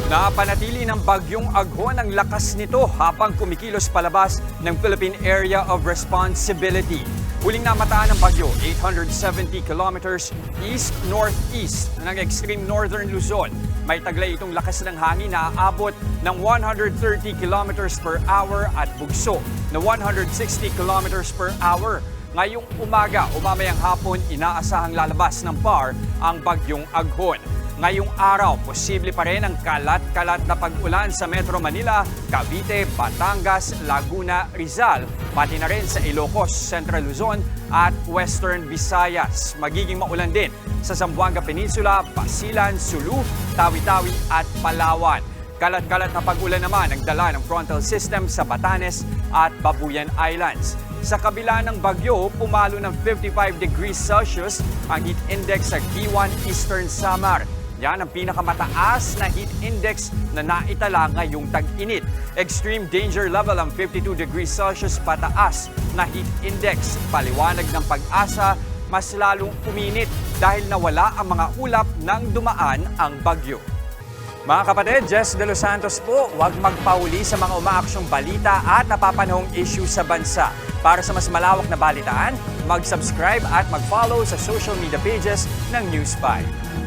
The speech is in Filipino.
Napanatili ng bagyong Aghon ang lakas nito habang kumikilos palabas ng Philippine Area of Responsibility. Huling namataan ng bagyo, 870 kilometers east-northeast ng extreme northern Luzon. May taglay itong lakas ng hangin na aabot ng 130 kilometers per hour at bugso na 160 kilometers per hour. Ngayong umaga o mamayang hapon, inaasahang lalabas ng PAR ang bagyong Aghon. Ngayong araw, posible pa rin ang kalat-kalat na pag-ulan sa Metro Manila, Cavite, Batangas, Laguna, Rizal, pati na rin sa Ilocos, Central Luzon at Western Visayas. Magiging maulan din sa Zamboanga Peninsula, Basilan, Sulu, Tawi-Tawi at Palawan. Kalat-kalat na pag-ulan naman ang dala ng frontal system sa Batanes at Babuyan Islands. Sa kabila ng bagyo, pumalo ng 55 degrees Celsius ang heat index sa G1 Eastern Samar. Yan ang pinakamataas na heat index na naitala ngayong tag-init. Extreme danger level ang 52 degrees Celsius pataas na heat index. Paliwanag ng Pag-asa, mas lalong uminit dahil nawala ang mga ulap nang dumaan ang bagyo. Mga kapatid, Jess De Los Santos po, huwag magpauli sa mga umaaksyong balita at napapanahong issue sa bansa. Para sa mas malawak na balitaan, mag-subscribe at mag-follow sa social media pages ng News 5.